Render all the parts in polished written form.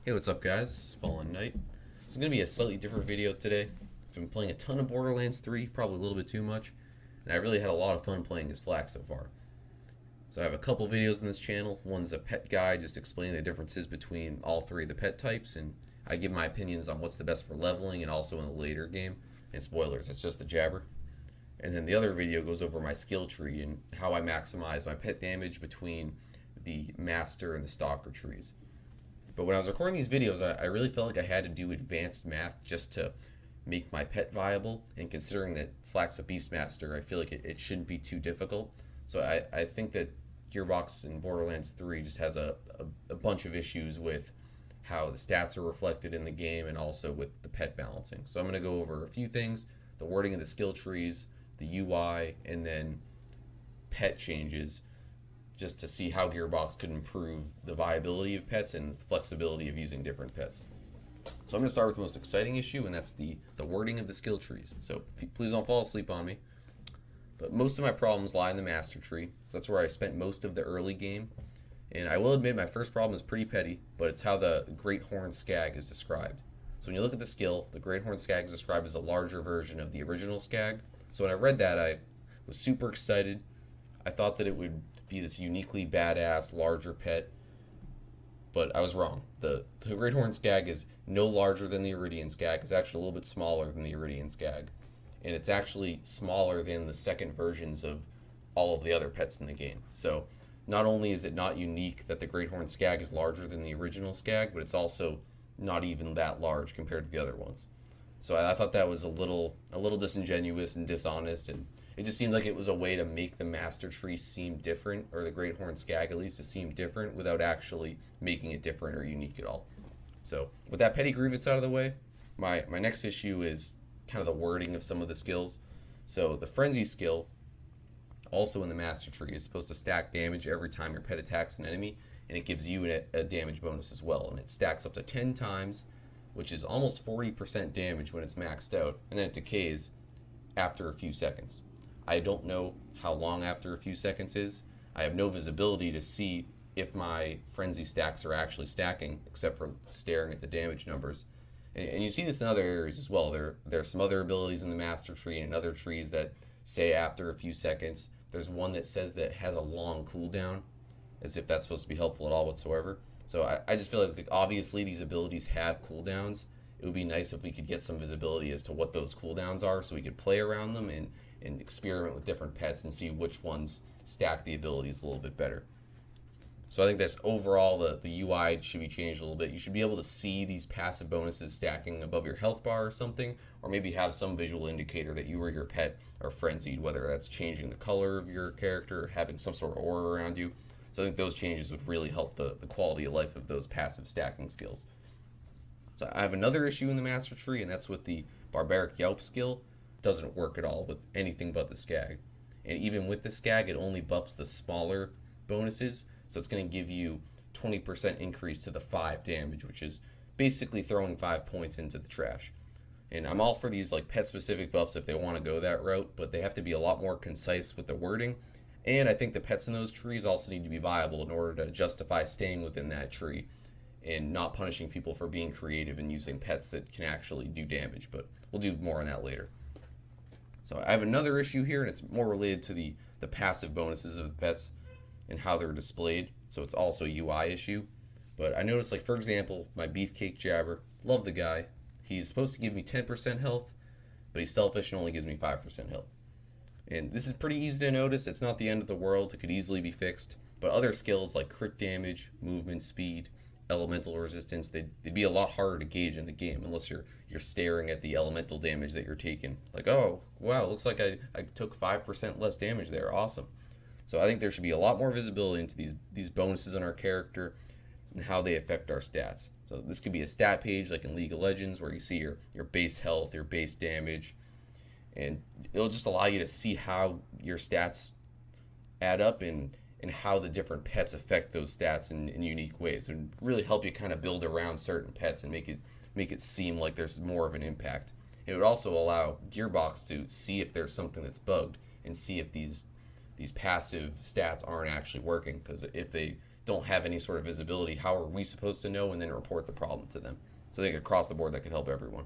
Hey, what's up, guys? This is Fallen Knight. This is going to be a slightly different video today. I've been playing a ton of Borderlands 3, probably a little bit too much, and I really had a lot of fun playing as Flack so far. So I have a couple videos on this channel. One's a pet guide, just explaining the differences between all three of the pet types, and I give my opinions on what's the best for leveling and also in the later game. And spoilers, it's just the jabber. And then the other video goes over my skill tree and how I maximize my pet damage between the Master and the Stalker trees. But when I was recording these videos, I really felt like I had to do advanced math just to make my pet viable. And considering that Flack's a Beastmaster, I feel like it shouldn't be too difficult. So I think that Gearbox in Borderlands 3 just has a bunch of issues with how the stats are reflected in the game and also with the pet balancing. So I'm going to go over a few things: the wording of the skill trees, the UI, and then pet changes, just to see how Gearbox could improve the viability of pets and the flexibility of using different pets. So I'm going to start with the most exciting issue, and that's the wording of the skill trees. So please don't fall asleep on me. But most of my problems lie in the master tree. So that's where I spent most of the early game. And I will admit my first problem is pretty petty, but it's how the Great Horn Skag is described. So when you look at the skill, the Great Horn Skag is described as a larger version of the original Skag. So when I read that, I was super excited. I thought that it would be this uniquely badass, larger pet, but I was wrong. The Great Horn Skag is no larger than the Iridian Skag. It's actually a little bit smaller than the Iridian Skag. And it's actually smaller than the second versions of all of the other pets in the game. So not only is it not unique that the Great Horn Skag is larger than the original Skag, but it's also not even that large compared to the other ones. So I thought that was a little disingenuous and dishonest, and it just seemed like it was a way to make the Master Tree seem different, or the Great Horn Skag at least to seem different, without actually making it different or unique at all. So with that petty grievance out of the way, my next issue is kind of the wording of some of the skills. So the Frenzy skill, also in the Master Tree, is supposed to stack damage every time your pet attacks an enemy, and it gives you a damage bonus as well, and it stacks up to 10 times, which is almost 40% damage when it's maxed out, and then it decays after a few seconds. I don't know how long after a few seconds is. I have no visibility to see if my frenzy stacks are actually stacking, except for staring at the damage numbers. And you see this in other areas as well. There are some other abilities in the Master Tree and other trees that say after a few seconds. There's one that says that it has a long cooldown, as if that's supposed to be helpful at all whatsoever. So I just feel like obviously these abilities have cooldowns. It would be nice if we could get some visibility as to what those cooldowns are so we could play around them and experiment with different pets and see which ones stack the abilities a little bit better. So I think that's overall the UI should be changed a little bit. You should be able to see these passive bonuses stacking above your health bar or something, or maybe have some visual indicator that you or your pet are frenzied, whether that's changing the color of your character or having some sort of aura around you. So I think those changes would really help the quality of life of those passive stacking skills. So I have another issue in the Master Tree, and that's with the Barbaric Yelp skill. It doesn't work at all with anything but the Skag. And even with the Skag, it only buffs the smaller bonuses, so it's going to give you 20% increase to the 5 damage, which is basically throwing 5 points into the trash. And I'm all for these like pet-specific buffs if they want to go that route, but they have to be a lot more concise with the wording. And I think the pets in those trees also need to be viable in order to justify staying within that tree and not punishing people for being creative and using pets that can actually do damage. But we'll do more on that later. So I have another issue here, and it's more related to the passive bonuses of the pets and how they're displayed. So it's also a UI issue. But I noticed, like, for example, my Beefcake Jabber, love the guy. He's supposed to give me 10% health, but he's selfish and only gives me 5% health. And this is pretty easy to notice. It's not the end of the world. It could easily be fixed. But other skills like crit damage, movement speed, elemental resistance, they'd be a lot harder to gauge in the game unless you're staring at the elemental damage that you're taking. Like, oh, wow, looks like I took 5% less damage there. Awesome. So I think there should be a lot more visibility into these bonuses on our character and how they affect our stats. So this could be a stat page like in League of Legends where you see your base health, your base damage, and it'll just allow you to see how your stats add up and how the different pets affect those stats in unique ways, and really help you kind of build around certain pets and make it seem like there's more of an impact. It would also allow Gearbox to see if there's something that's bugged and see if these passive stats aren't actually working, because if they don't have any sort of visibility, how are we supposed to know and then report the problem to them? So I think across the board that could help everyone.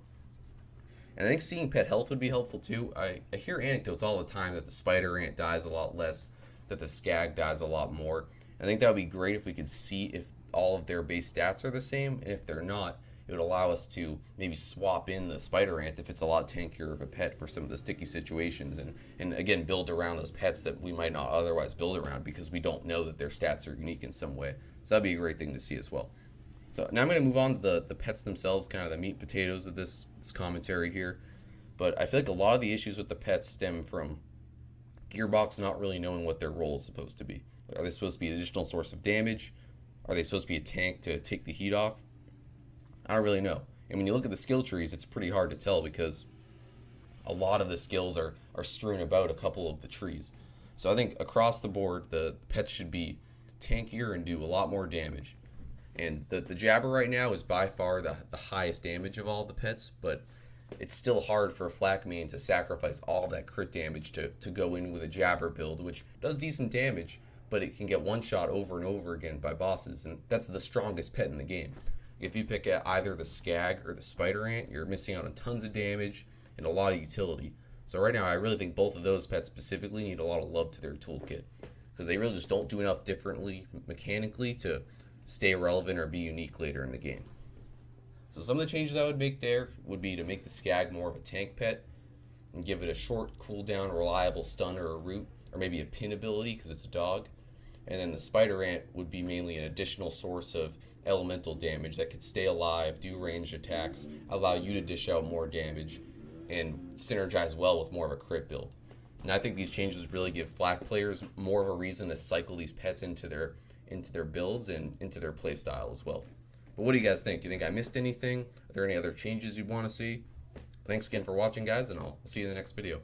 And I think seeing pet health would be helpful too. I hear anecdotes all the time that the spider ant dies a lot less, that the skag dies a lot more. I think that would be great if we could see if all of their base stats are the same, and if they're not, it would allow us to maybe swap in the spider ant if it's a lot tankier of a pet for some of the sticky situations, and again, build around those pets that we might not otherwise build around because we don't know that their stats are unique in some way. So that'd be a great thing to see as well. So now I'm going to move on to the pets themselves, kind of the meat potatoes of this commentary here. But I feel like a lot of the issues with the pets stem from Gearbox not really knowing what their role is supposed to be. Are they supposed to be an additional source of damage? Are they supposed to be a tank to take the heat off? I don't really know. And when you look at the skill trees, it's pretty hard to tell because a lot of the skills are strewn about a couple of the trees. So I think across the board, the pets should be tankier and do a lot more damage. And the Jabber right now is by far the highest damage of all the pets, but it's still hard for a Flak main to sacrifice all of that crit damage to go in with a Jabber build, which does decent damage, but it can get one shot over and over again by bosses, and that's the strongest pet in the game. If you pick either the Skag or the Spider Ant, you're missing out on tons of damage and a lot of utility. So right now, I really think both of those pets specifically need a lot of love to their toolkit, because they really just don't do enough differently mechanically to stay relevant or be unique later in the game. So some of the changes I would make there would be to make the Skag more of a tank pet and give it a short cooldown, reliable stun or a root, or maybe a pin ability because it's a dog. And then the Spider Ant would be mainly an additional source of elemental damage that could stay alive, do ranged attacks, allow you to dish out more damage, and synergize well with more of a crit build. And I think these changes really give Flak players more of a reason to cycle these pets into their builds and into their playstyle as well. But what do you guys think? Do you think I missed anything? Are there any other changes you'd want to see? Thanks again for watching, guys, and I'll see you in the next video.